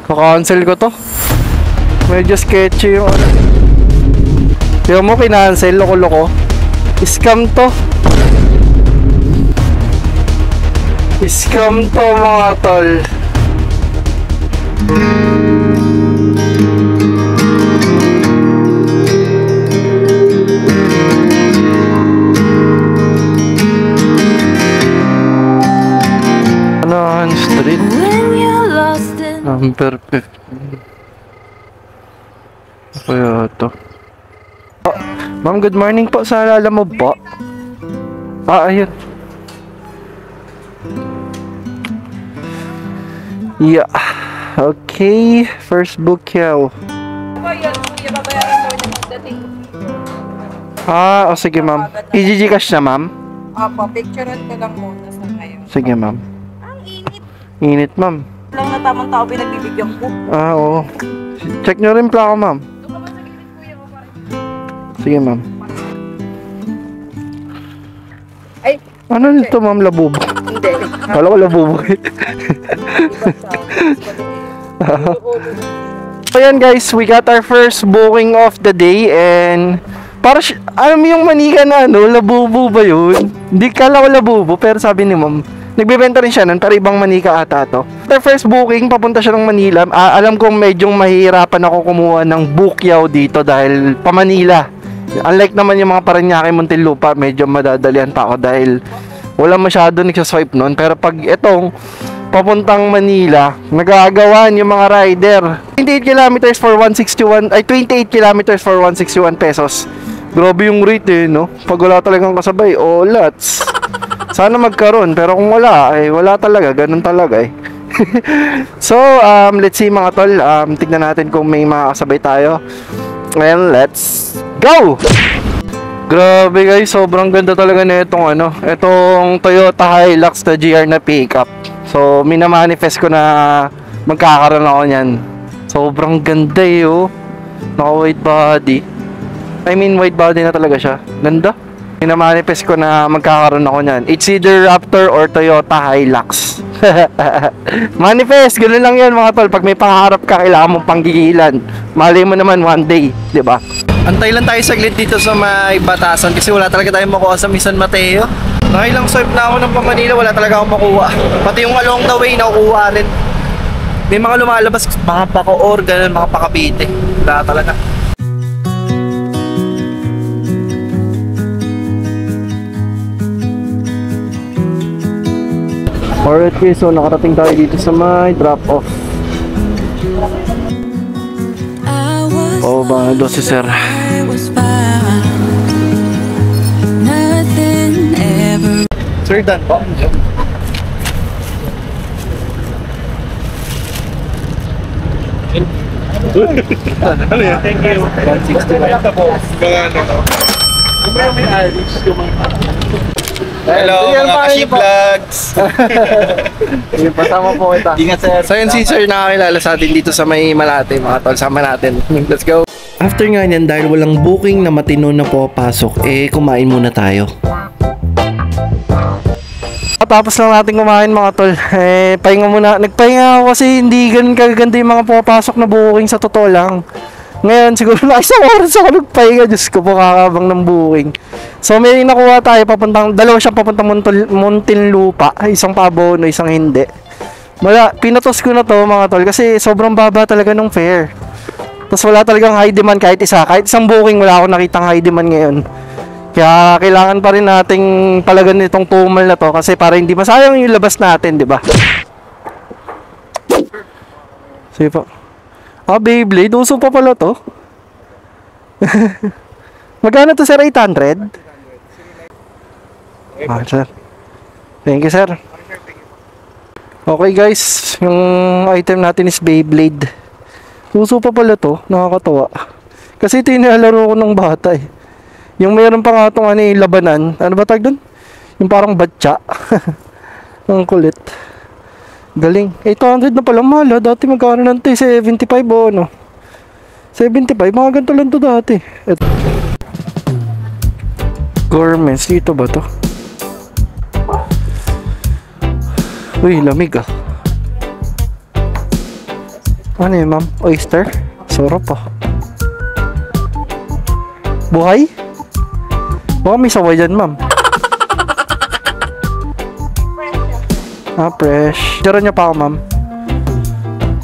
Kaka-cancel ko to. Medyo sketchy yung ano. Yung mo kinancel, loko-loko. Scam to. Scam to mga tol. Anahan Street. Perfect. Kaya to. Ma'am, good morning po. Sa alala mo po? Ayun. Yeah. Okay. First book yaw. Yun, kuya, babayaran mo na magdating. Sige ma'am. I-Gcash na ma'am? Opo, picturean ko lang muna sa ngayon. Sige ma'am. Ang init. Init ma'am. Lang na tamang tao pinagbibigyan ko. Oo. Check nyo rin plaka ma'am. Doon ka ba sa gilid, kuya, o parang... Sige ma'am. Ay! Ano nito ma'am, labubo? Hindi. Kala ko labubo. So yan guys, we got our first booking of the day and para alam mo yung manika na ano, labubo ba yun? Hindi kala ko labubo pero sabi ni ma'am, nagbebenta rin siya nun pero ibang manika ata to. Our first booking, papunta siya ng Manila. Alam kong medyo mahihirapan ako kumuha ng bukyaw dito dahil pa Manila. Unlike naman yung mga Parañaque, Muntinlupa, medyo madadalian pa ako dahil wala masyado nagsaswipe nun. Pero pag itong papuntang Manila, nagagawan yung mga rider. 28 kilometers for 161, ay 28 kilometers for 161 pesos. Grabe yung rate no? Pag wala talagang kasabay, lots. Sana magkaroon, pero kung wala, ay wala talaga, ganun talaga So, let's see mga tol, tignan natin kung may makakasabay tayo. And let's go! Grabe guys, sobrang ganda talaga na itong Toyota Hilux na GR na pickup. So, minamanifest ko na magkakaroon ako niyan. Sobrang ganda naka white body. I mean, white body na talaga siya. Ganda. Minamanifest ko na magkakaroon ako niyan. It's either Raptor or Toyota Hilux. Manifest, ganoon lang yan mga tol. Pag may pangarap ka, kailangan mong panggigilan. Malay mo naman one day, di ba? Antay lang tayo saglit dito sa may Batasan kasi wala talaga tayong makuha sa San Mateo. Nakailang swipe na ako ng Pamanila, wala talaga akong makuha. Pati yung along the way, nakukuha rin. May mga lumalabas, mga Bacoor, ganun, mga Pakapite. Wala talaga. Alright guys, so nakarating tayo dito sa may drop-off. Ba, 12 sir. Sir, done po. Ano yan? Thank you. 160 ba? Hello mga ka-shipvlogs. Pasama po kita. Ingat sir. So yun si sir nakakilala sa atin dito sa may Malate mga tol. Sama natin. Let's go. After nga yan, dahil walang booking na matino na papasok, kumain muna tayo. Tapos lang natin kumain mga tol. Pahinga muna. Nagpahinga ako kasi hindi ganun kaganda yung mga pumapasok na booking sa totoo lang. Ngayon siguro na isang oras ako nagpahinga. Diyos ko po, kakabang ng booking. So may nakuha tayo dalawa siyang papuntang Muntinlupa. Isang pabono, isang hindi. Pinatos ko na to mga tol kasi sobrang baba talaga ng fare. Tapos wala talagang high demand kahit isa. Kahit isang booking wala akong nakitang high demand ngayon. Kaya kailangan pa rin nating palagan itong tumal na to kasi para hindi masayang yung labas natin, di ba? Sige po. Beyblade, uso pa pala to. Magkano to sir? 800? Sir. Thank you sir. Okay guys, yung item natin is Beyblade. Uso pa pala to, nakakatawa. Kasi ito yung nilalaro ko ng bata Yung mayroon pa nga itong labanan. Ano ba tag doon? Yung parang batya. Ang kulit. Galing. 800 na pala mahal Dati magkano lang ito 75 o ano. 75, mga ganito lang ito dati. Garments, dito ba to? Uy, lamig Ano yun, ma'am? Oyster? Sarap po. Buhay? Baka may saway dyan, ma'am. Fresh. Picturean niyo pa ako, ma'am.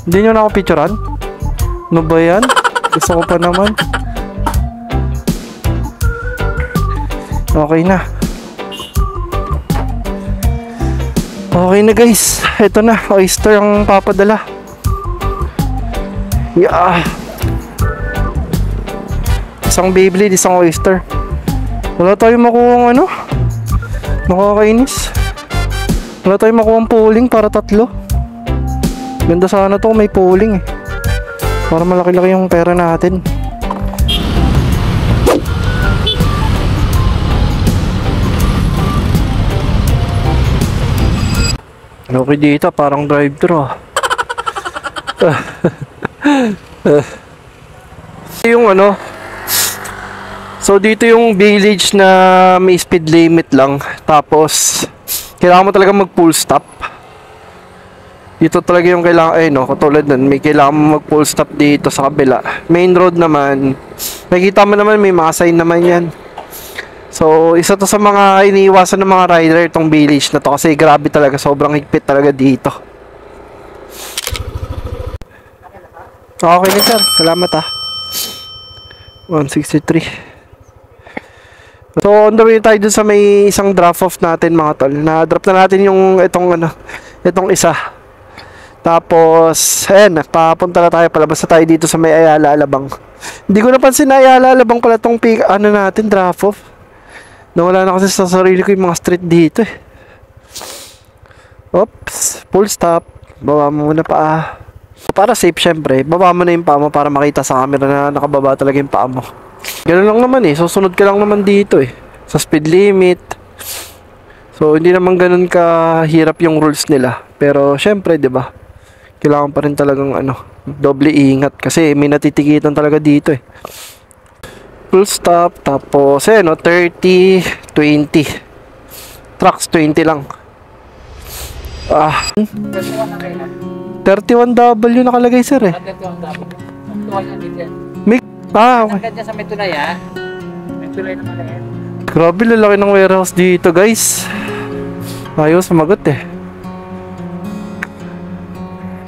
Hindi niyo na ako picturean? Ano ba yan? Gusto ko pa naman. Okay na. Okay na, guys. Ito na. Oyster ang papadala. Yeah. Isang Beyblade, isang oyster. Wala tayong makuha ano. Nakakainis. Wala tayong makuha pooling para 3. Ganda sana to may pooling eh. Para malaki-laki yung pera natin. Okay dito, parang drive-thru ah. Yung ano, so dito yung village na may speed limit lang. Tapos kailangan mo talaga mag full stop. Dito talaga yung kailangan, no, katulad nun, may kailangan mo mag full stop dito sa kabila. Main road naman, nakikita mo naman may mga sign naman yan. So isa to sa mga iniiwasan ng mga rider itong village na to, kasi grabe talaga, sobrang higpit talaga dito. Okay na sir, salamat ah. 163. So on the way tayo dun sa may isang drop off natin mga tol. Na-drop na natin yung itong ano, itong isa. Tapos ayan, papunta na tayo, palabas na tayo dito sa may Ayala Alabang. Hindi ko napansin na Ayala Alabang pala tong pick, ano natin, drop off. Nawala na kasi sa sarili ko yung mga street dito eh. Oops, full stop. Baba mo muna pa ah. Para safe syempre, baba mo na yung paa mo para makita sa camera na nakababa talaga yung paa mo. Ganun lang naman eh, susunod ka lang naman dito eh, sa speed limit. So hindi naman ganun kahirap yung rules nila. Pero syempre 'di ba? Kailangan pa rin talagang ano, doble ingat kasi may natitikitan talaga dito eh. Full stop, tapos eh no, 30, 20. Trucks 20 lang. 31W nakalagay sir eh. May, okay. Sa may tulay ha. May tulay na maliit. Grabe, lalaki ng warehouse dito guys. Ayos, sumagot eh.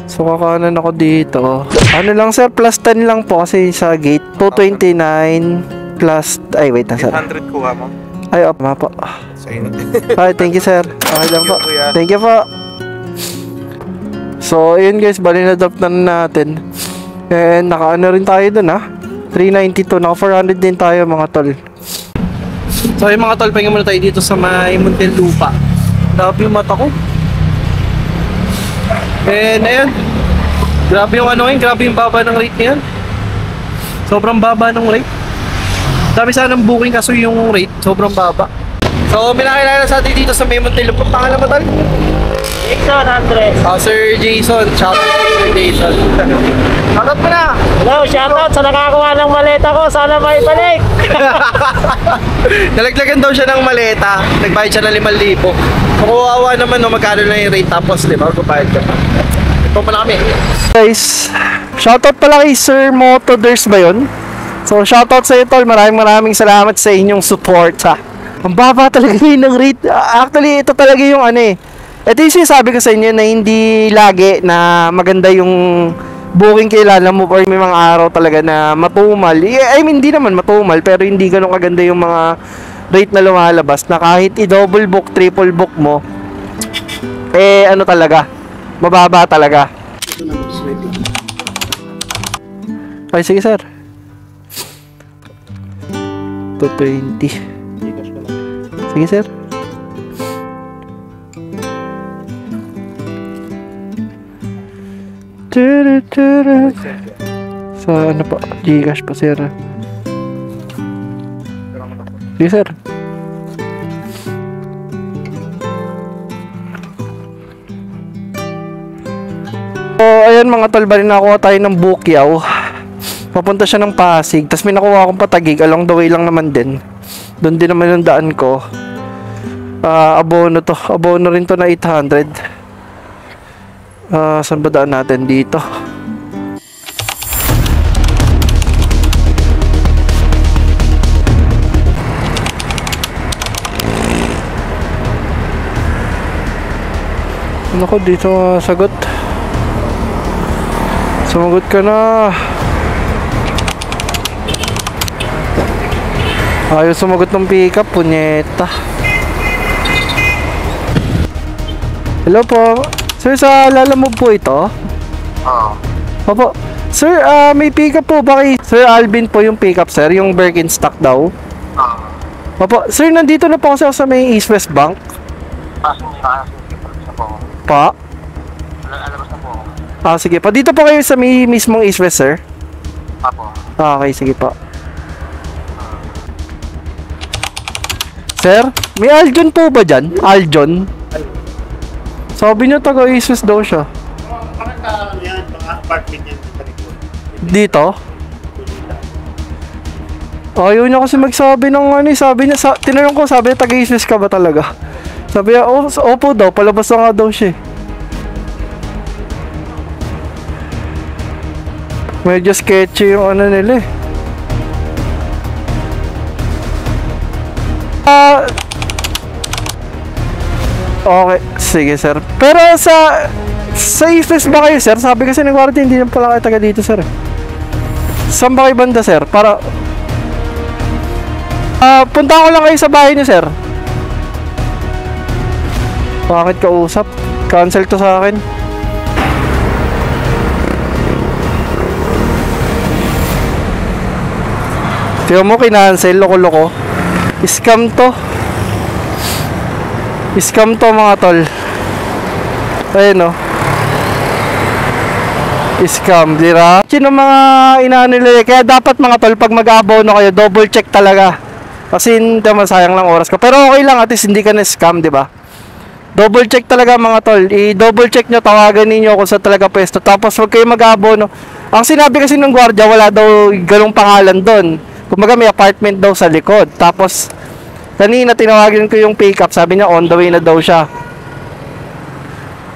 So kakanan ako dito. Ano lang sir, plus 10 lang po kasi sa gate. 229 plus, ay wait na sir. 800 kuha mo. Ay, op, ma po. Ay, thank you sir. Okay lang po. Thank you po. So, ayun guys, bali na drop na natin. And naka-ano rin tayo dun ha. 392, naka 400 din tayo mga tol. So ayun mga tol, pahinga muna tayo dito sa may Muntinlupa. Grabe yung mata ko. And ayun, grabe yung ano ngayon, grabe yung baba ng rate ngayon. Sobrang baba ng rate. Dami sana ng booking kaso yung rate, sobrang baba. So, may nakilala sa atin dito sa may Muntinlupa. Pangalan mo tol? Jason Andres. Sir Jason, shout out Sir Jason. Shout out mo na! Hello, shoutout sa nakakuha ng maleta ko. Sana may balik. Nalaglagan daw siya ng maleta. Nagbayad siya ng 5,000. Kung kawawa naman, no, magkano na yung rate tapos 5, magbayad ka. Ito pa na kami. Guys, shoutout pala kay Sir Motoders ba yun? So, shoutout sa iyo tol. Maraming salamat sa inyong support ha. Ang baba talaga yun ng rate. Actually, ito talaga yung ano eh. Ito yung sinasabi ko sa inyo na hindi lagi na maganda yung booking kailangan mo or may mga araw talaga na matumal. I mean, hindi naman matumal pero hindi ganun kaganda yung mga rate na lumalabas na kahit i-double book, triple book mo eh ano talaga, mababa talaga. Okay, sige sir. 220. Sige sir. Sa ano pa? Gcash pa sir. Sige sir. So ayan mga tol, bali nakuha tayo ng Bukyaw. Papunta siya ng Pasig. Tapos may nakuha akong Patagig. Along the way lang naman din. Doon din naman yung daan ko. Abono to. Abono rin to na 800. Saan ba daan natin dito? Naku, dito sagot. Sumagot ka na. Ayaw sumagot ng pick-up, punyeta. Hello po. Sir, sa Lalamove po ito? Opo. Sir, may pick-up po ba kay Sir Alvin po yung pick-up, sir? Yung Birkenstock daw? Opo. Sir, nandito na po kasi ako sa may East West Bank. Pa? Sige pa. Dito po kayo sa may mismong East West, sir? Okay, sige pa. Sir, may Aljon po ba dyan? Aljon? Sabi niyo taga East West daw siya. Mga apartment yan sa likod. Dito? Ayaw niya kasi magsabi ng ano, sabi niya, tinanong ko, sabi niya, taga-East ka ba talaga? Sabi niya, opo daw, palabas na nga daw siya. Medyo sketchy yung ano nila eh. Okay, sige sir. Pero sa East West ba kayo, sir? Sabi kasi ng warranty, hindi na pala kayo taga dito, sir. Saan ba kayo banda, sir? Para punta ko lang kayo sa bahay niyo, sir. Bakit ka usap? Cancel to sa akin. Tiyo mo, kinancel, loko-loko. Scam to. Scam to, mga tol. Ayun, no. Scam, dira. Sino mga inaano nila, kaya dapat mga tol, pag mag-abono kayo, double check talaga. Kasi hindi masayang lang oras ko. Pero okay lang, at least hindi ka na-scam, di ba? Double check talaga mga tol. I-double check nyo, tawagan ninyo kung sa talaga pwesto. Tapos huwag kayo mag-abono. Ang sinabi kasi ng gwardiya, wala daw ganung pangalan doon. Kumbaga may apartment daw sa likod. Tapos kanina tinawagan ko yung pick up, sabi niya on the way na daw siya.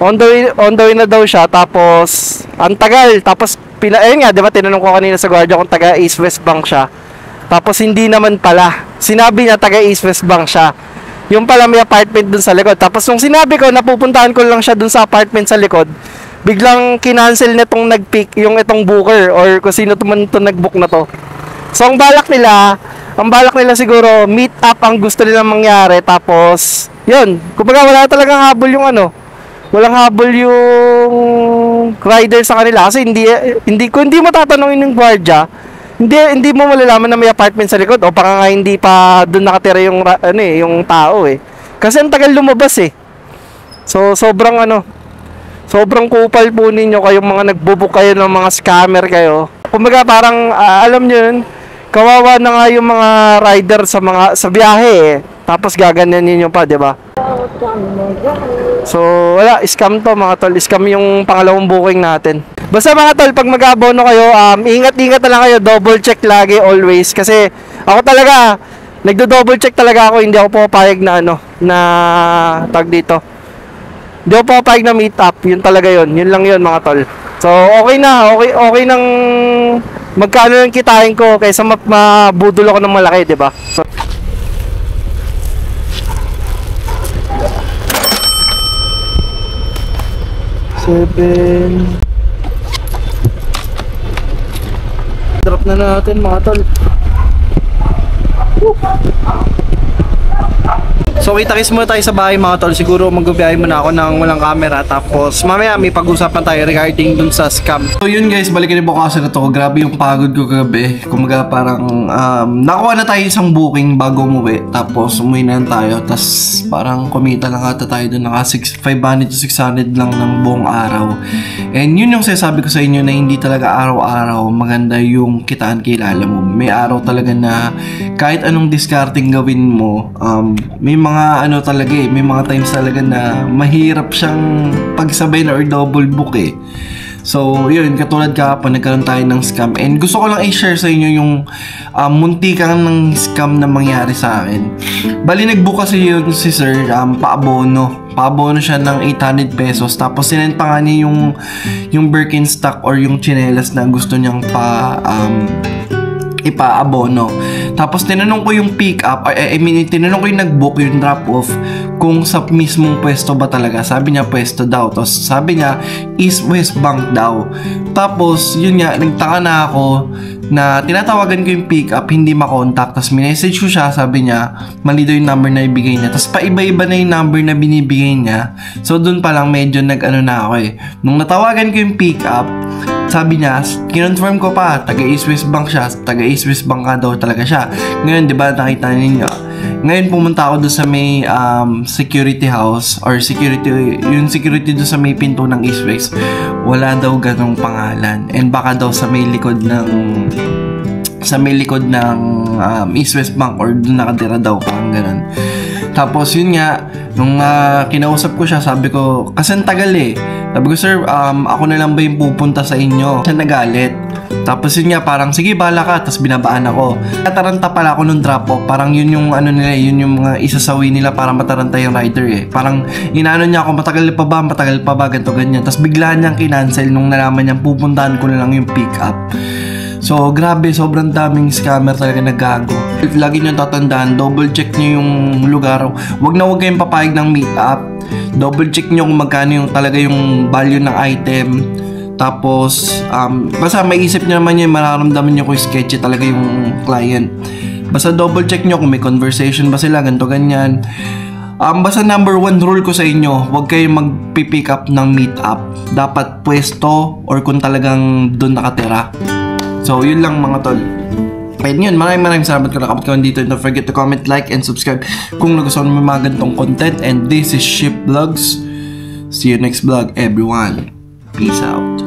On the way na daw siya. Tapos ang tagal. Tapos ayun nga, 'di ba, tinanong ko kanina sa gwardiya kung taga East West Bank siya. Tapos hindi naman pala. Sinabi niya taga East West Bank siya. Yung pala may apartment dun sa likod. Tapos nung sinabi ko, napupuntahan ko lang siya dun sa apartment sa likod, biglang kinancel nitong nag-pick yung itong booker or kung sino man itong nag-book na to. So ang balak nila siguro meet up ang gusto nilang mangyari. Tapos yun, kumbaga wala talagang habol yung ano, walang habol yung rider sa kanila kasi kung hindi mo tatanungin ng gwardiya, hindi mo malalaman na may apartment sa likod o baka nga hindi pa doon nakatira yung yung tao eh. Kasi ang tagal lumabas eh. So sobrang kupal po ninyo kayong mga nagbo-book kayo ng mga scammer kayo. Kumbaga parang alam niyo yun, kawawa na nga yung mga rider sa biyahe eh. Tapos gaganyanin niyo pa, 'di ba? So wala, scam to mga tol. Scam yung pangalawang booking natin. Basta mga tol, pag mag-abono kayo, ingat-ingat na lang kayo, double check lagi always kasi ako talaga nagdo-double check talaga ako, hindi ako papayag na tag dito. Hindi ako papayag na meet up, yun talaga yun lang yun mga tol. So okay nang magkano lang kitain ko kaysa mabudol ako ng malaki, 'di ba? So, drop na natin mga tol. So kita-kits muna tayo sa bahay mga tol. Siguro magbibiyahe muna ako ng walang camera. Tapos mamaya may pag-usapan tayo regarding dun sa scam. So yun guys, balikan niyo po kasi na to. Grabe yung pagod ko kagabi. Kumaga parang nakuha na tayo isang booking bago umuwi. Tapos umuwi na tayo. Tapos parang kumita lang ata tayo dun. Naka 500 to 600 lang ng buong araw. And yun yung sinasabi ko sa inyo na hindi talaga araw-araw maganda yung kitaan kilala mo. May araw talaga na kahit anong discarding gawin mo, may mga may mga times talaga na mahirap siyang pagsabayin or double book eh. So yun, katulad kahapon nagkaroon tayo ng scam and gusto ko lang i-share sa inyo yung muntikan ng scam na mangyari sa akin. Bali nag-book kasi yun si sir, paabono siya ng 800 pesos tapos sinend pa nga niya yung Birkenstock or yung chinelas na gusto niyang ipaabono. Tapos tinanong ko yung pick up, tinanong ko yung nag-book, yung drop off, kung sa mismong pwesto ba talaga. Sabi niya pwesto daw. Tapos sabi niya East West Bank daw. Tapos yun nga, nagtaka na ako na tinatawagan ko yung pick up, hindi makontak. Tapos minessage ko siya, sabi niya mali daw yung number na ibigay niya. Tapos paiba-iba na yung number na binibigay niya. So dun pa lang medyo nag-ano na ako eh. Nung natawagan ko yung pick up, sabi niya, kinonfirm ko pa, taga East West Bank siya, taga East West Bank ka daw talaga siya. Ngayon, di ba, nakita ninyo. Ngayon, pumunta ako doon sa may security house, or yung security doon sa may pinto ng East West. Wala daw ganong pangalan. And baka daw sa may likod ng East West Bank, or doon nakatira daw, parang ganon. Tapos yun nga, nung kinausap ko siya, sabi ko, kasi ang tagal eh. Sabi ko, sir, ako na lang ba yung pupunta sa inyo? Siya nagalit. Tapos yun nga, parang, sige, bahala ka. Tapos binabaan ako. Nataranta pala ako nung drop-off. Parang yun yung ano nila, yun yung mga isasawi nila para mataranta yung rider eh. Parang inaano niya ako, matagal pa ba, ganito, ganyan. Tapos bigla niyang kinancel nung nalaman niyang pupuntahan ko na lang yung pick up. So, grabe, sobrang daming scammer talaga naggago. Lagi nyo tatandaan, double check nyo yung lugar. Huwag kayong papayag ng meet up. Double check nyo kung magkano yung talaga yung value ng item. Tapos, basta maisip nyo naman yun, mararamdaman nyo kung sketchy talaga yung client. Basta double check nyo kung may conversation ba sila, ganito, ganyan. Basta number 1 rule ko sa inyo, huwag kayong magpipick up ng meet up. Dapat pwesto or kung talagang doon nakatira. So, yun lang mga tol. And yun, maraming salamat kung nakapit dito. Don't forget to comment, like, and subscribe kung nagustuhan mo mga ganitong content. And this is Ship Vlogs. See you next vlog, everyone. Peace out.